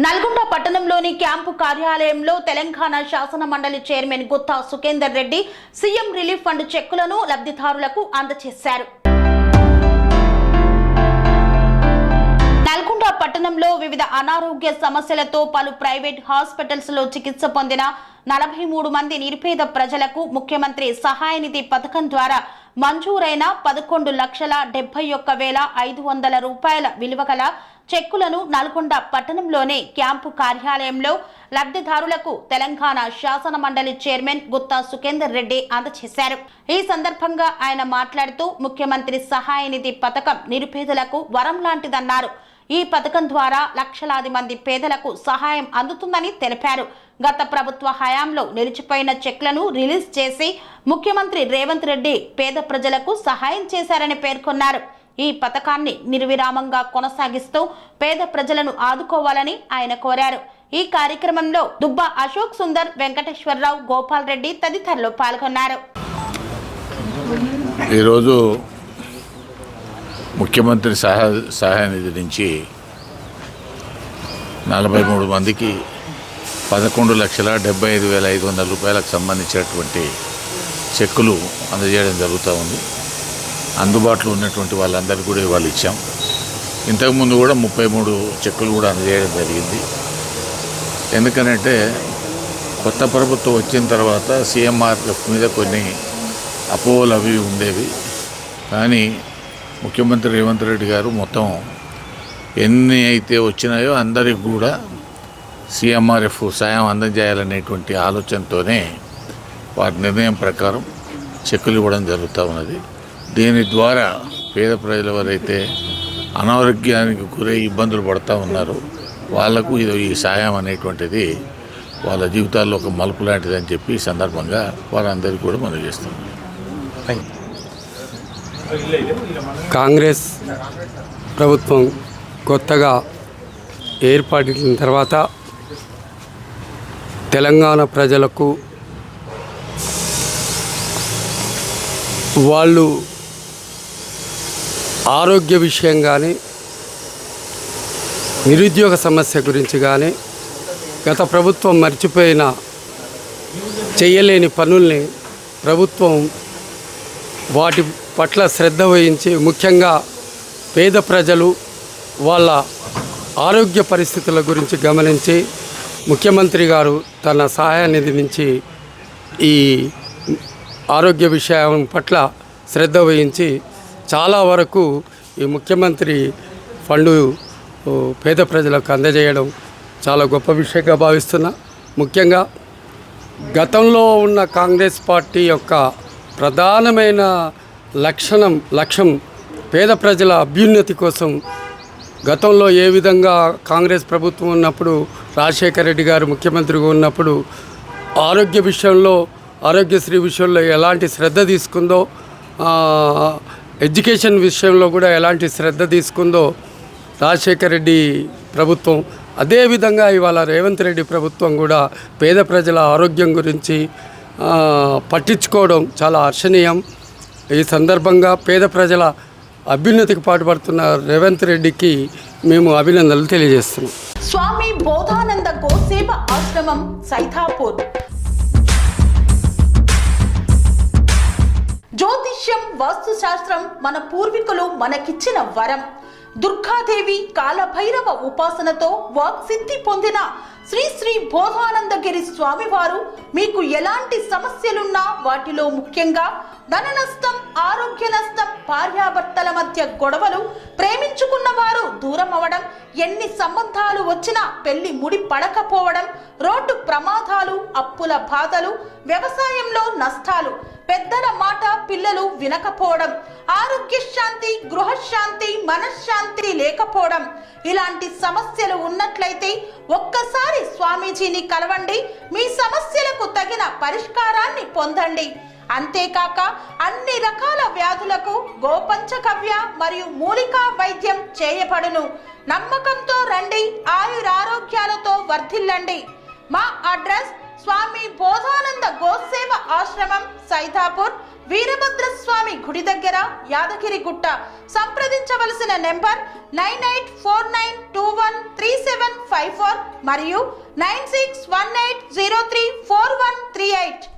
నల్గొండ పట్టణంలోని క్యాంపు కార్యాలయంలో తెలంగాణ శాసన మండలి chairman Gutha Sukhender Reddy CM relief fund చెక్కులను లబ్ధిదారులకు అందజేశారు. నల్గొండ పట్టణంలో వివిధ అనారోగ్య సమస్యలతో పలు ప్రైవేట్ హాస్పిటల్స్ లో చికిత్స పొందిన 43 మంది నిరుపేద ప్రజలకు ముఖ్యమంత్రి సహాయ నిధి పథకం ద్వారా మంజూరైన 11,71,500 రూపాయల విలువ గల చెక్కులను నల్గొండ పట్టణంలోని క్యాంపు కార్యాలయంలో లబ్ధిదారులకు తెలంగాణ శాసన మండలి చైర్మన్ గుత్తా సుఖేందర్ రెడ్డి అందజేశారు. ఈ సందర్భంగా ఆయన మాట్లాడుతూ ముఖ్యమంత్రి సహాయ నిధి పథకం నిరుపేదలకు వరం లాంటిదన్నారు. ఈ పథకం ద్వారా లక్షలాది మంది పేదలకు సహాయం అందుతుందని తెలిపారు. గత ప్రభుత్వ హయాంలో నిలిచిపోయిన చెక్లను రిలీజ్ చేసి ముఖ్యమంత్రి రేవంత్ రెడ్డి పేద ప్రజలకు సహాయం చేశారని పేర్కొన్నారు. ఈ పథకాన్ని నిర్విరామంగా కొనసాగిస్తూ పేద ప్రజలను ఆదుకోవాలని ఆయన కోరారు. ఈ కార్యక్రమంలో దుబ్బా అశోక్ సుందర్, వెంకటేశ్వరరావు, గోపాల్ రెడ్డి తదితరులు పాల్గొన్నారు. ఈరోజు ముఖ్యమంత్రి సహాయ నిధి నుంచి 43 మందికి 11,75,500 రూపాయలకు సంబంధించినటువంటి చెక్కులు అందజేయడం జరుగుతూ ఉంది. అందుబాటులో ఉన్నటువంటి వాళ్ళందరికీ కూడా ఇవాళ ఇచ్చాం. ఇంతకుముందు కూడా 33 చెక్కులు కూడా అందజేయడం జరిగింది. ఎందుకనంటే కొత్త ప్రభుత్వం వచ్చిన తర్వాత CMRF మీద కొన్ని అపోహలు అవి ఉండేవి. కానీ ముఖ్యమంత్రి రేవంత్ రెడ్డి గారు మొత్తం ఎన్ని అయితే వచ్చినాయో అందరికి కూడా CMRF సాయం అందజేయాలనేటువంటి ఆలోచనతోనే వారి నిర్ణయం ప్రకారం చెక్కులు ఇవ్వడం జరుగుతూ ఉన్నది. దీని ద్వారా పేద ప్రజలు ఎవరైతే అనారోగ్యానికి గురై ఇబ్బందులు పడుతూ ఉన్నారో వాళ్లకు ఈ సాయం అనేటువంటిది వాళ్ళ జీవితాల్లో ఒక మలుపు లాంటిదని చెప్పి ఈ సందర్భంగా వారందరికీ కూడా మనం చేస్తాం. కాంగ్రెస్ ప్రభుత్వం కొత్తగా ఏర్పడిన తర్వాత తెలంగాణ ప్రజలకు వాళ్ళు ఆరోగ్య విషయం కానీ నిరుద్యోగ సమస్య గురించి కానీ గత ప్రభుత్వం మర్చిపోయిన చేయలేని పనుల్ని ప్రభుత్వం వాటి పట్ల శ్రద్ధ వహించి ముఖ్యంగా పేద ప్రజలు వాళ్ళ ఆరోగ్య పరిస్థితుల గురించి గమనించి ముఖ్యమంత్రి గారు తన సహాయ నిధి నుంచి ఈ ఆరోగ్య విషయం పట్ల శ్రద్ధ వహించి చాలా వరకు ఈ ముఖ్యమంత్రి ఫండు పేద ప్రజలకు అందజేయడం చాలా గొప్ప విషయంగా భావిస్తున్నా. ముఖ్యంగా గతంలో ఉన్న కాంగ్రెస్ పార్టీ యొక్క ప్రధానమైన లక్ష్యం పేద ప్రజల అభ్యున్నతి కోసం గతంలో ఏ విధంగా కాంగ్రెస్ ప్రభుత్వం ఉన్నప్పుడు రాజశేఖర రెడ్డి గారు ముఖ్యమంత్రిగా ఉన్నప్పుడు ఆరోగ్య విషయంలో ఆరోగ్యశ్రీ విషయంలో ఎలాంటి శ్రద్ధ తీసుకుందో, ఎడ్యుకేషన్ విషయంలో కూడా ఎలాంటి శ్రద్ధ తీసుకుందో రాజశేఖర రెడ్డి ప్రభుత్వం, అదేవిధంగా ఇవాళ రేవంత్ రెడ్డి ప్రభుత్వం కూడా పేద ప్రజల ఆరోగ్యం గురించి పట్టించుకోవడం చాలా హర్షణీయం. ఈ సందర్భంగా పేద ప్రజల అభ్యున్నతికి పాటుపడుతున్న రేవంత్ రెడ్డికి మేము అభినందనలు తెలియజేస్తున్నాం. స్వామి బోధానంద గోసేవ ఆశ్రమం సైథాపూర్. జ్యోతిష్యం, వాస్తుశాస్త్రం మన పూర్వీకులు మనకిచ్చిన వరం. దుర్గాదేవి, కాలభైరవ ఉపాసనతో వాక్సిద్ధి పొందిన శ్రీ శ్రీ బోధానందగిరి స్వామివారు మీకు ఎలాంటి సమస్యలున్నా వాటిలో ముఖ్యంగా ధన నష్టం, ఆరోగ్య నష్టం, భార్యాభర్తల మధ్య గొడవలు, ప్రేమించుకున్న వారు దూరం అవడం, ఎన్ని సంబంధాలు వచ్చినా పెళ్లి ముడి పడకపోవడం, రోడ్డు ప్రమాదాలు, అప్పుల బాధలు, వ్యవసాయంలో నష్టాలు, పెద్దల మాట పిల్లలు వినకపోవడం, ఆరోగ్య శాంతి, గృహశాంతి, మనశ్శాంతి లేకపోవడం, ఇలాంటి సమస్యలు ఉన్నట్లయితే ఒక్కసారి స్వామీజీని కలవండి. మీ సమస్యలకు తగిన పరిష్కారాన్ని పొందండి. అంతేకాక అన్ని రకాల వ్యాధులకు గోపంచకవ్య మరియు మూలికా వైద్యం చేయబడును. నమ్మకంతో రండి, ఆయురారోగ్యాలతో వర్ధిల్లండి. మా అడ్రస్ స్వామి బోధానంద గోసేవ ఆశ్రమం, సైథాపూర్, వీరభద్రస్వామి గుడి దగ్గర, యాదగిరిగుట్ట. సంప్రదించవలసిన నెంబర్ 9849213755. 9654 మరియు 9618034138.